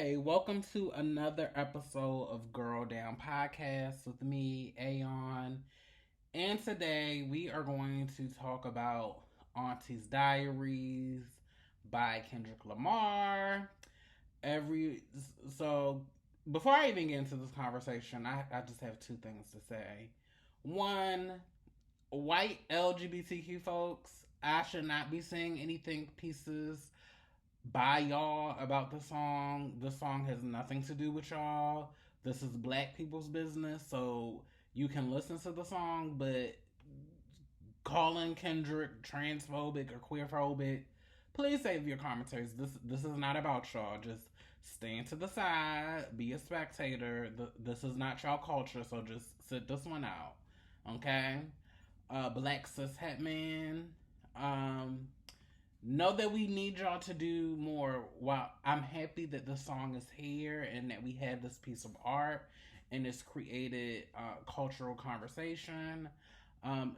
Hey, welcome to another episode of Girl Down Podcast with me, Aon. And today we are going to talk about Auntie's Diaries by Kendrick Lamar. Every so before I even get into this conversation, I just have two things to say. One, white LGBTQ folks, I should not be saying anything pieces by y'all about the song. The song has nothing to do with y'all. This is black people's business, so you can listen to the song, but calling Kendrick transphobic or queerphobic, please save your commentaries. This is not about y'all. Just stand to the side, be a spectator. This is not y'all culture, so just sit this one out, okay? Black cis het man. Know that we need y'all to do more. While I'm happy that the song is here and that we have this piece of art and it's created cultural conversation.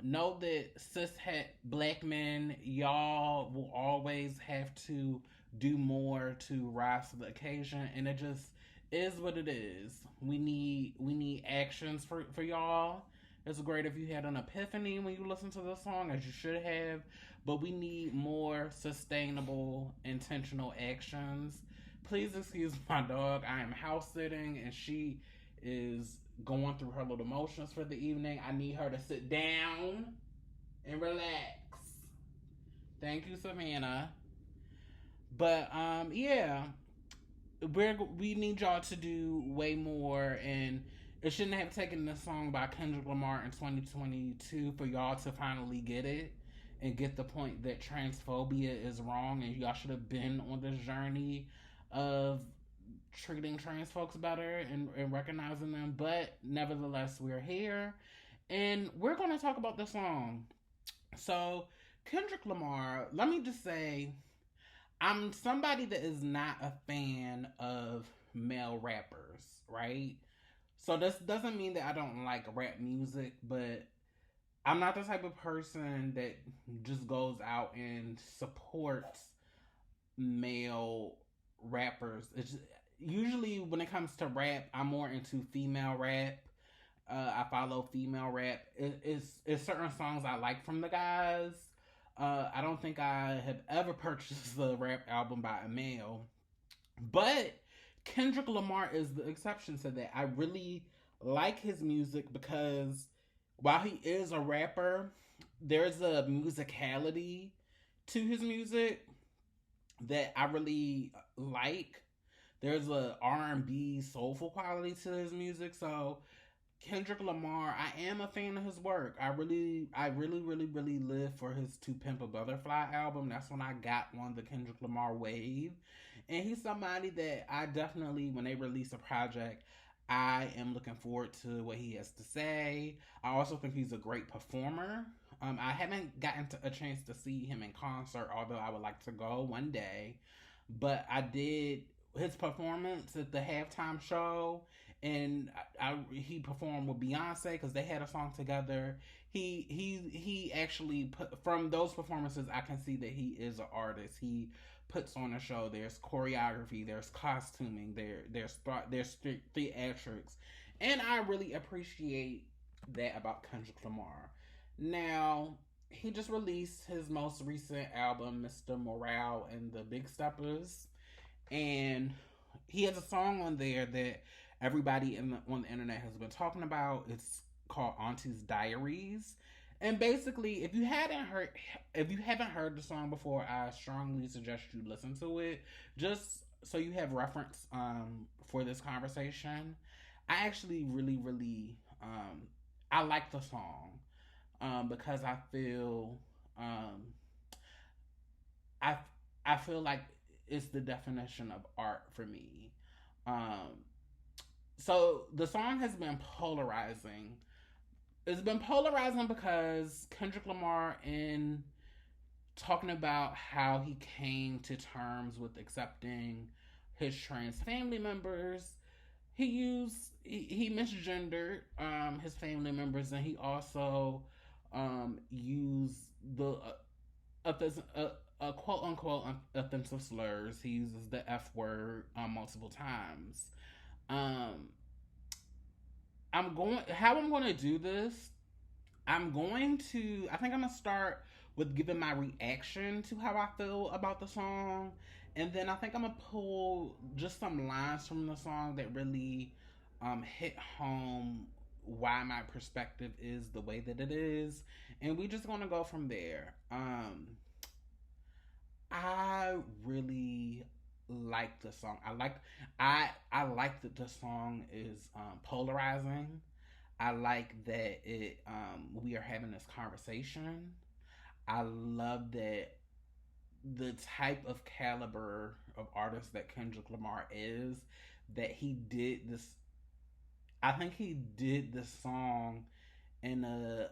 Know that cishet black men, y'all will always have to do more to rise to the occasion, and it just is what it is. We need actions for y'all. It's great if you had an epiphany when you listen to the song, as you should have, but we need more sustainable, intentional actions. Please excuse my dog. I am house sitting and she is going through her little motions for the evening. I need her to sit down and relax. Thank you, Savannah. But yeah, we need y'all to do way more, and it shouldn't have taken this song by Kendrick Lamar in 2022 for y'all to finally get it and get the point that transphobia is wrong, and y'all should have been on this journey of treating trans folks better and recognizing them. But nevertheless, we're here and we're going to talk about the song. So, Kendrick Lamar, let me just say, I'm somebody that is not a fan of male rappers, right? So this doesn't mean that I don't like rap music, but I'm not the type of person that just goes out and supports male rappers. It's usually when it comes to rap, I'm more into female rap. I follow female rap. It's certain songs I like from the guys. I don't think I have ever purchased a rap album by a male, but Kendrick Lamar is the exception to that. I really like his music because while he is a rapper, there's a musicality to his music that I really like. There's a R&B soulful quality to his music. So Kendrick Lamar, I am a fan of his work. I really live for his To Pimp a Butterfly album. That's when I got on the Kendrick Lamar wave. And he's somebody that I definitely, when they release a project, I am looking forward to what he has to say. I also think he's a great performer. I haven't gotten a chance to see him in concert, although I would like to go one day. But I did his performance at the halftime show, and he performed with Beyonce because they had a song together. He actually put, from those performances, I can see that he is an artist. He puts on a show. There's choreography, there's costuming, there's theatrics, and I really appreciate that about Kendrick Lamar. Now, he just released his most recent album, Mr. Morale and the Big Steppers, and he has a song on there that everybody on the internet has been talking about. It's called Auntie's Diaries. And basically, if you haven't heard the song before, I strongly suggest you listen to it, just so you have reference for this conversation. I actually really I like the song because um, I I feel like it's the definition of art for me. Um, so the song has been polarizing. It's been polarizing because Kendrick Lamar, in talking about how he came to terms with accepting his trans family members, he misgendered his family members, and he also used the quote unquote offensive slurs. He uses the F word multiple times. Um, how I'm going to do this. I think I'm going to start with giving my reaction to how I feel about the song. And then I think I'm going to pull just some lines from the song that really hit home why my perspective is the way that it is. And we just going to go from there. I really like the song. I like that the song is polarizing. I like that it we are having this conversation. I love that the type of caliber of artist that Kendrick Lamar is, that he did this. I think he did this song in a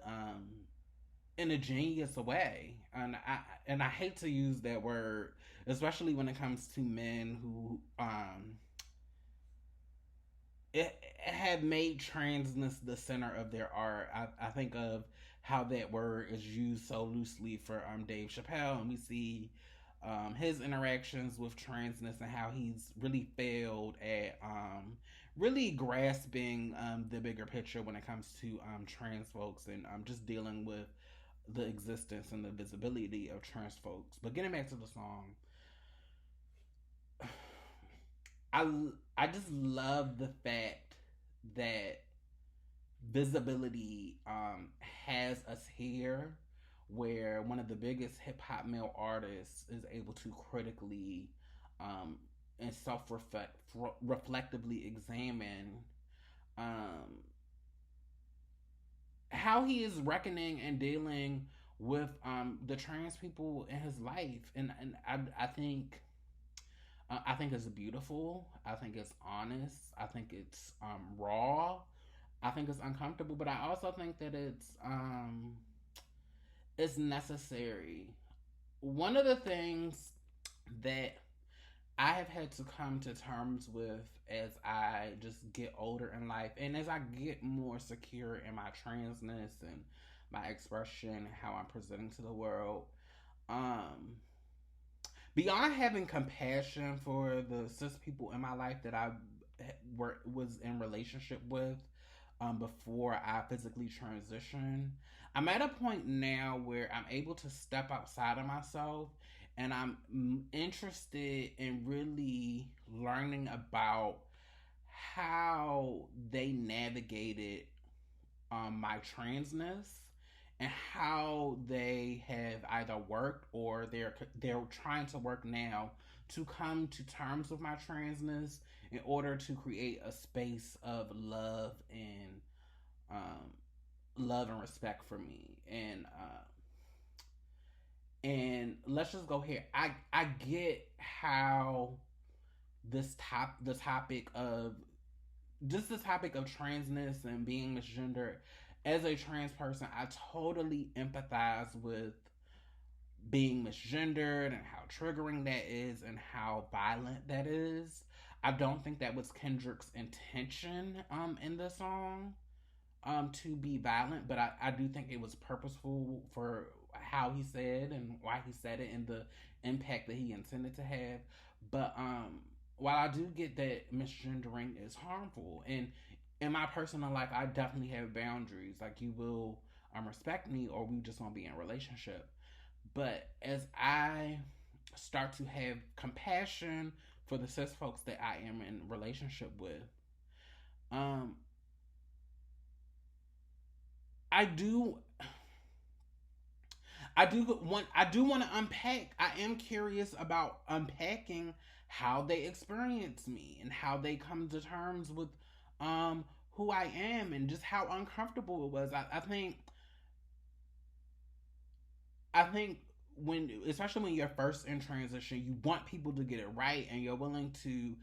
genius way, and I hate to use that word, especially when it comes to men who it had made transness the center of their art. I think of how that word is used so loosely for Dave Chappelle, and we see his interactions with transness and how he's really failed at really grasping the bigger picture when it comes to trans folks and just dealing with the existence and the visibility of trans folks. But getting back to the song, I I just love the fact that visibility has us here, where one of the biggest hip hop male artists is able to critically um, and reflectively examine um, how he is reckoning and dealing with the trans people in his life, and I think it's beautiful. I think it's honest. I think it's raw. I think it's uncomfortable, but I also think that it's necessary. One of the things that I have had to come to terms with as I just get older in life, and as I get more secure in my transness and my expression, how I'm presenting to the world, um, beyond having compassion for the cis people in my life that I was in relationship with before I physically transitioned, I'm at a point now where I'm able to step outside of myself, and I'm interested in really learning about how they navigated my transness, and how they have either worked or they're trying to work now to come to terms with my transness in order to create a space of um, love and respect for me. And let's just go here. I get how the topic of just the topic of transness and being misgendered. As a trans person, I totally empathize with being misgendered and how triggering that is and how violent that is. I don't think that was Kendrick's intention in the song to be violent, but I do think it was purposeful for how he said and why he said it and the impact that he intended to have. But while I do get that misgendering is harmful, and in my personal life, I definitely have boundaries. Like, you will respect me, or we just won't be in a relationship. But as I start to have compassion for the cis folks that I am in relationship with, um, I do I do want to unpack. I am curious about unpacking how they experience me and how they come to terms with who I am, and just how uncomfortable it was. I think when, especially when you're first in transition, you want people to get it right, and you're willing to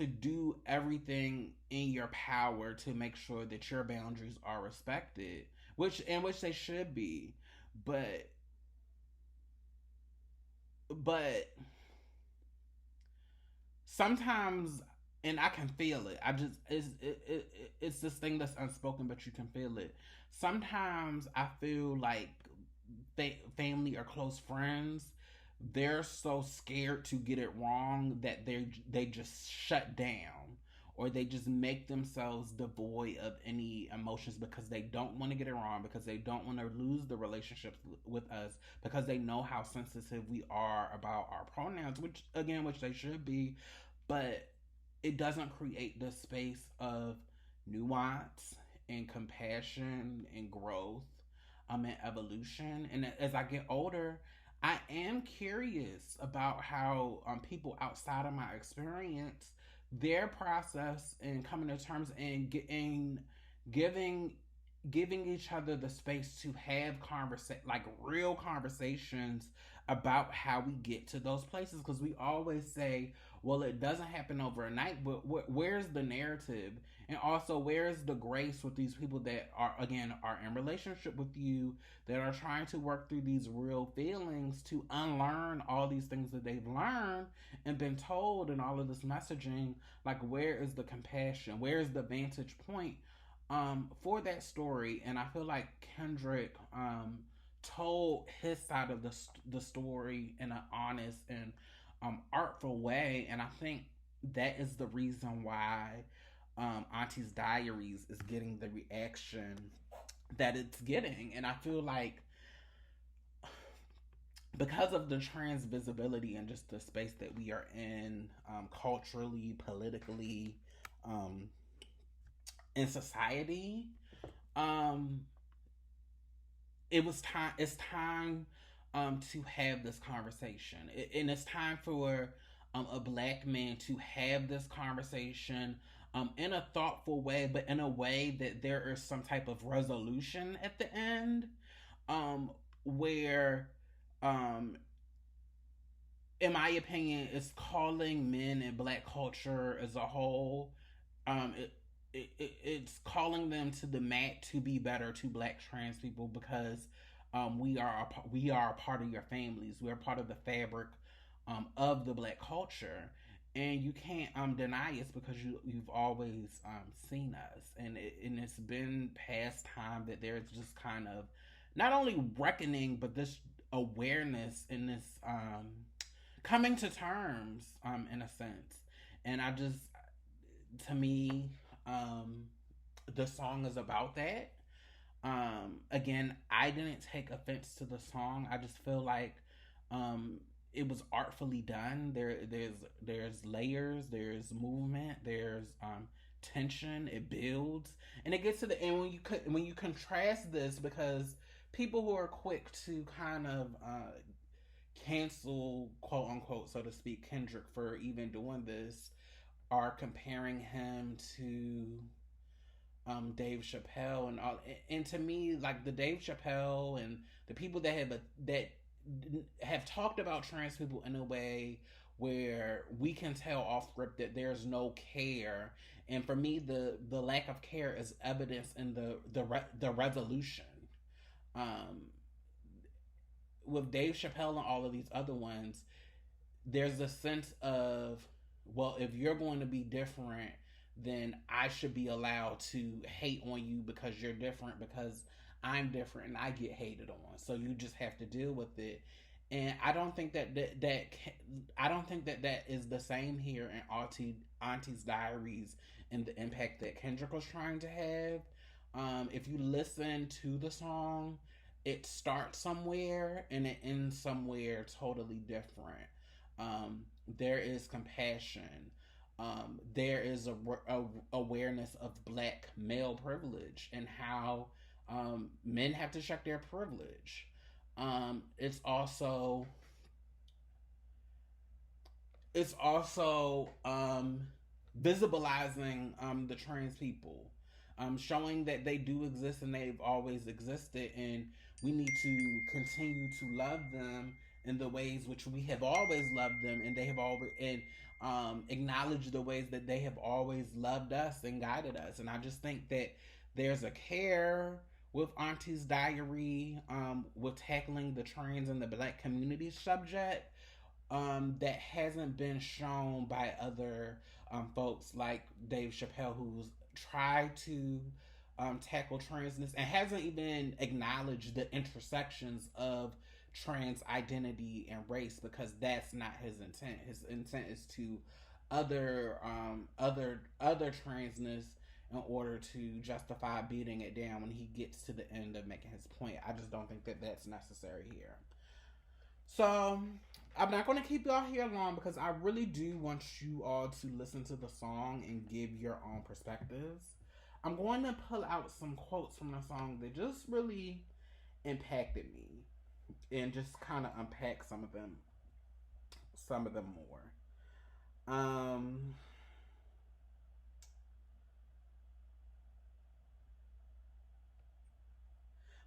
do everything in your power to make sure that your boundaries are respected, which they should be. But but sometimes, and I can feel it. I just it's this thing that's unspoken, but you can feel it. Sometimes I feel like family or close friends they're so scared to get it wrong that they just shut down, or they just make themselves devoid of any emotions because they don't want to get it wrong, because they don't want to lose the relationships with us, because they know how sensitive we are about our pronouns, which again, which they should be. But it doesn't create the space of nuance and compassion and growth, and evolution. And as I get older, I am curious about how people outside of my experience, their process and coming to terms and getting giving giving each other the space to have like real conversations about how we get to those places, because we always say, well, it doesn't happen overnight, but where's the narrative? And also, where's the grace with these people that are, again, are in relationship with you, that are trying to work through these real feelings to unlearn all these things that they've learned and been told, and all of this messaging? Like, where is the compassion? Where is the vantage point for that story? And I feel like Kendrick told his side of the story in an honest and artful way, and I think that is the reason why Auntie's Diaries is getting the reaction that it's getting. And I feel like because of the trans visibility and just the space that we are in, culturally, politically, um, in society, um, it was time. It's time to have this conversation, and it's time for a black man to have this conversation in a thoughtful way, but in a way that there is some type of resolution at the end, where, um, in my opinion, is calling men and black culture as a whole. It's calling them to the mat to be better to black trans people, because we are a part of your families. We are part of the fabric of the black culture, and you can't deny us, because you've always seen us, and it's been past time that there's just kind of not only reckoning, but this awareness and this coming to terms, in a sense. And I just, to me, um, the song is about that. Again, I didn't take offense to the song. I just feel like it was artfully done. There's layers, there's movement, there's tension. It builds, and it gets to the end when when you contrast this, because people who are quick to kind of cancel, quote unquote, so to speak, Kendrick for even doing this, are comparing him to Dave Chappelle and all. And to me, like, the Dave Chappelle and the people that have talked about trans people in a way where we can tell off rip that there's no care. And for me, the lack of care is evidence in the resolution. Um, with Dave Chappelle and all of these other ones, there's a sense of, well, if you're going to be different, then I should be allowed to hate on you because you're different, because I'm different and I get hated on. So you just have to deal with it. And I don't think I don't think that is the same here in Auntie's Diaries, and the impact that Kendrick was trying to have. If you listen to the song, it starts somewhere and it ends somewhere totally different. There is compassion. There is a awareness of black male privilege and how men have to check their privilege. It's also visibilizing the trans people, showing that they do exist and they've always existed, and we need to continue to love them in the ways which we have always loved them, and they have always, and acknowledge the ways that they have always loved us and guided us. And I just think that there's a care with Auntie's Diary, with tackling the trans and the black community subject, that hasn't been shown by other folks like Dave Chappelle, who's tried to tackle transness and hasn't even acknowledged the intersections of trans identity and race, because that's not his intent. His intent is to other transness in order to justify beating it down when he gets to the end of making his point. I just don't think that that's necessary here. So I'm not going to keep y'all here long because I really do want you all to listen to the song and give your own perspectives. I'm going to pull out some quotes from the song that just really impacted me and just kind of unpack some of them more.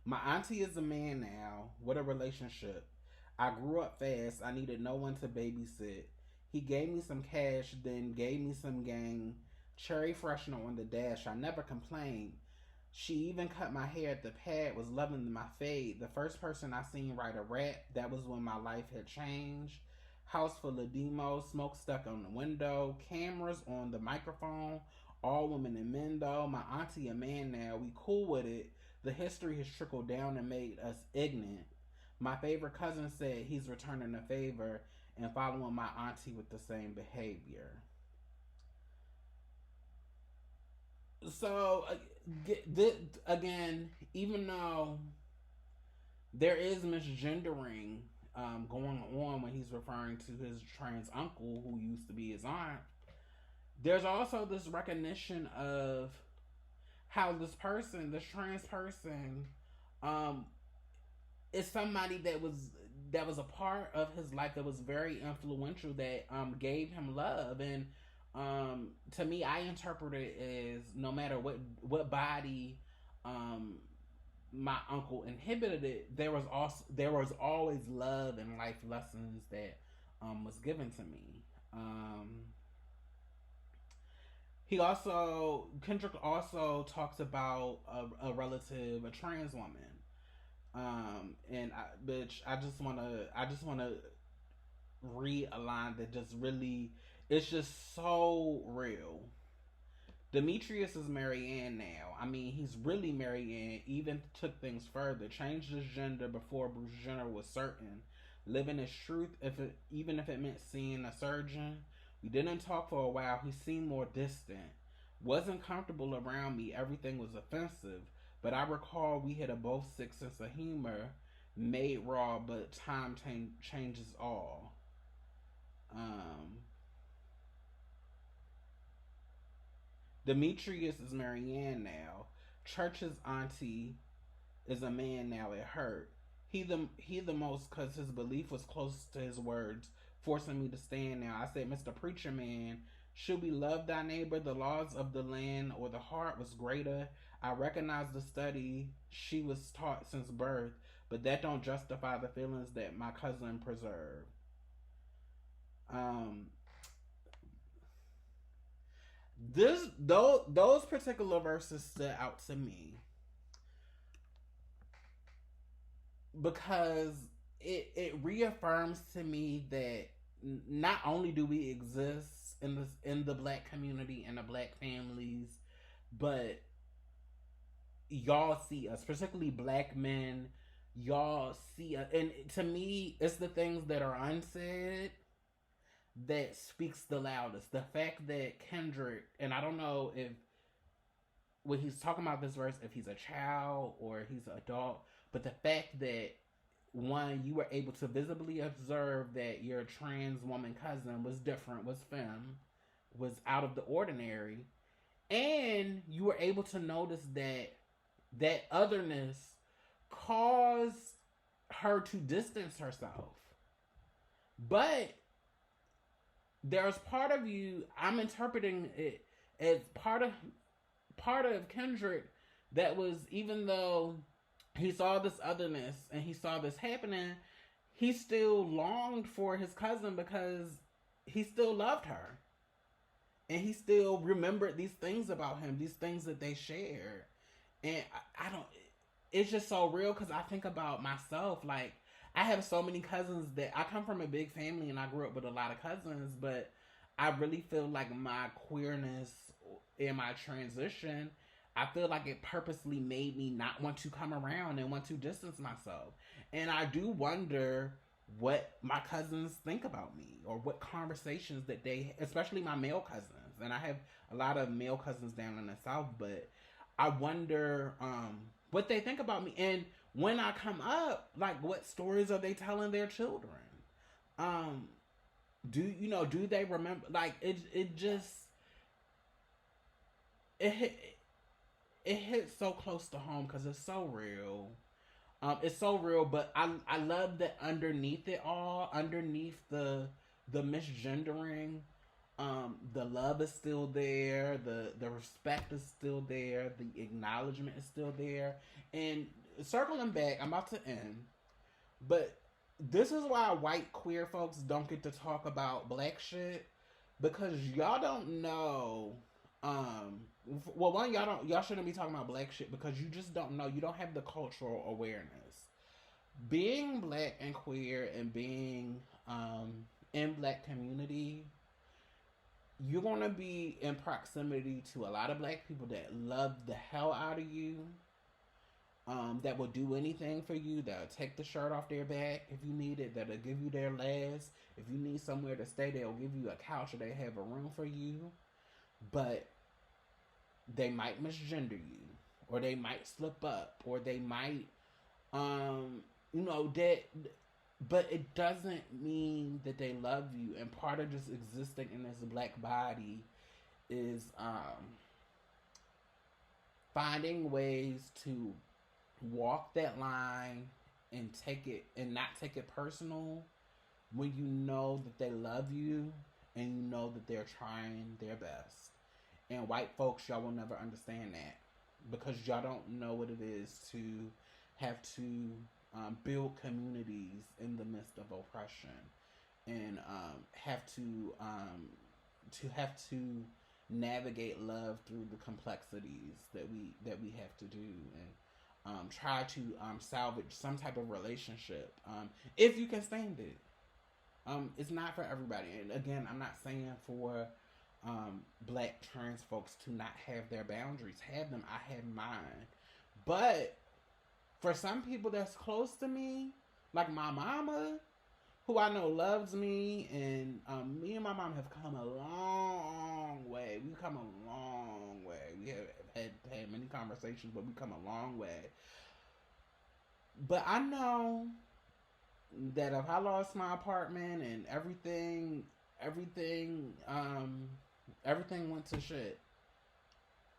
My auntie is a man now. What a relationship. I grew up fast. I needed no one to babysit. He gave me some cash, then gave me some gang. Cherry freshener on the dash. I never complained. She even cut my hair at the pad, was loving my fade. The first person I seen write a rap, that was when my life had changed. House full of demos, smoke stuck on the window, cameras on the microphone, all women and men though. My auntie a man now, we cool with it. The history has trickled down and made us ignorant. My favorite cousin said he's returning the favor and following my auntie with the same behavior. So, again, even though there is misgendering going on when he's referring to his trans uncle who used to be his aunt, there's also this recognition of how this trans person, um, is somebody that was a part of his life that was very influential, that gave him love. And to me, I interpret it as no matter what body um, my uncle inhibited it, there was always love and life lessons that was given to me. He also Kendrick also talks about a relative, a trans woman. And I just wanna read a line that just really, it's just so real. Demetrius is Marianne now. I mean, he's really Marianne. Even took things further, changed his gender before Bruce Jenner was certain. Living his truth, even if it meant seeing a surgeon. We didn't talk for a while. He seemed more distant. Wasn't comfortable around me. Everything was offensive. But I recall we had a both sick sense of humor, made raw, but time changes all. Um, Demetrius is Marianne now. Church's auntie is a man now. It hurt. He the most because his belief was close to his words, forcing me to stand now. I said, Mr. Preacher Man, should we love thy neighbor? The laws of the land or the heart was greater. I recognize the study she was taught since birth, but that don't justify the feelings that my cousin preserved. Um, those particular verses stood out to me because it reaffirms to me that not only do we exist in the black community and the black families, but y'all see us, particularly black men. Y'all see us, and to me, it's the things that are unsaid that speaks the loudest. The fact that Kendrick, and I don't know if when he's talking about this verse, if he's a child or he's an adult, but the fact that one, you were able to visibly observe that your trans woman cousin was different, was femme, was out of the ordinary, and you were able to notice that that otherness caused her to distance herself. But there's part of you, I'm interpreting it as part of Kendrick that was, even though he saw this otherness and he saw this happening, he still longed for his cousin because he still loved her. And he still remembered these things about him, these things that they shared. And I don't, it's just so real because I think about myself. Like, I have so many cousins that I come from a big family and I grew up with a lot of cousins, but I really feel like my queerness and my transition, I feel like it purposely made me not want to come around and want to distance myself. And I do wonder what my cousins think about me, or what conversations that they, especially my male cousins. And I have a lot of male cousins down in the South, but I wonder what they think about me. And when I come up, like, what stories are they telling their children? Um, do they remember? Like, it just it hit it hits so close to home because it's so real. It's so real, but I love that underneath it all, underneath the misgendering, the love is still there, the respect is still there, the acknowledgement is still there. And circling back, I'm about to end, but this is why white queer folks don't get to talk about black shit, because y'all don't know. Well, one, y'all shouldn't be talking about black shit because you just don't know. You don't have the cultural awareness. Being black and queer and being in black community, you're gonna be in proximity to a lot of black people that love the hell out of you, that will do anything for you, that'll take the shirt off their back if you need it, that'll give you their last. If you need somewhere to stay, they'll give you a couch or they have a room for you. But they might misgender you, or they might slip up, or they might, that. But it doesn't mean that they love you. And part of just existing in this black body is finding ways to walk that line and take it and not take it personal when you know that they love you and you know that they're trying their best. And white folks, y'all will never understand that because y'all don't know what it is to have to build communities in the midst of oppression, and have to navigate love through the complexities that we have to do, and try to salvage some type of relationship, if you can stand it. It's not for everybody, and again, I'm not saying for black trans folks to not have their boundaries. Have them. I have mine. But for some people that's close to me, like my mama, who I know loves me, and me and my mom have come a long way. We've come a long way. We have had many conversations, but we've come a long way. But I know that if I lost my apartment and everything went to shit,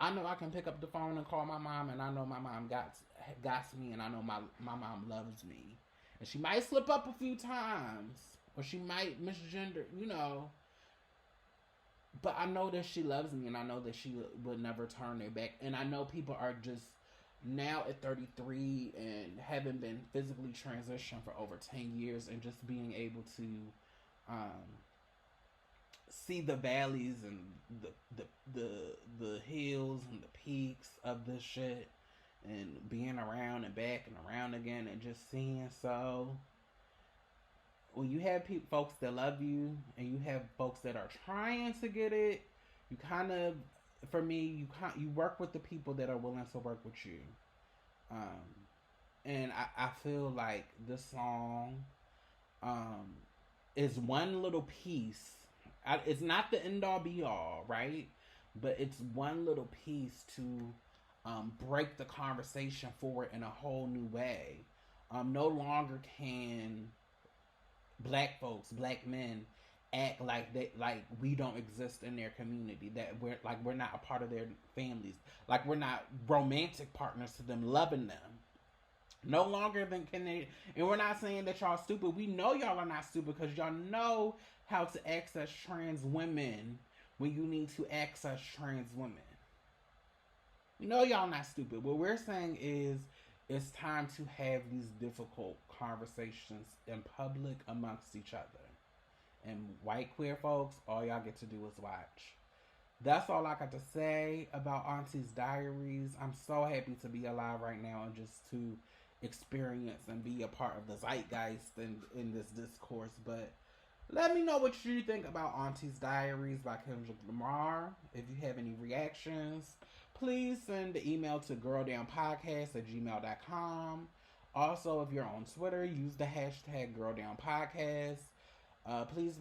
I know I can pick up the phone and call my mom, and I know my mom got me, and I know my mom loves me. And she might slip up a few times, or she might misgender, but I know that she loves me, and I know that she would never turn her back. And I know people are just now at 33 and having been physically transitioned for over 10 years and just being able to see the valleys and the hills and the peaks of this shit, and being around and back and around again, and just seeing. So when you have folks that love you, and you have folks that are trying to get it, you kind of, for me, you work with the people that are willing to work with you. And I feel like this song is one little piece. It's not the end all be all, right? But it's one little piece to break the conversation forward in a whole new way. No longer can black folks, black men, act like we don't exist in their community, that we're not a part of their families, like we're not romantic partners to them, loving them. No longer than can they. And we're not saying that y'all stupid. We know y'all are not stupid because y'all know how to access trans women when you need to access trans women. You know y'all not stupid. What we're saying is it's time to have these difficult conversations in public amongst each other. And white queer folks, all y'all get to do is watch. That's all I got to say about Auntie's Diaries. I'm so happy to be alive right now and just to experience and be a part of the zeitgeist in this discourse. But Let me know what you think about Auntie's Diaries by Kendrick Lamar. If you have any reactions, please send the email to girldownpodcast@gmail.com. Also, if you're on Twitter, use the hashtag girldownpodcast. Please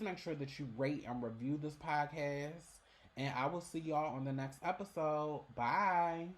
make sure that you rate and review this podcast. And I will see y'all on the next episode. Bye.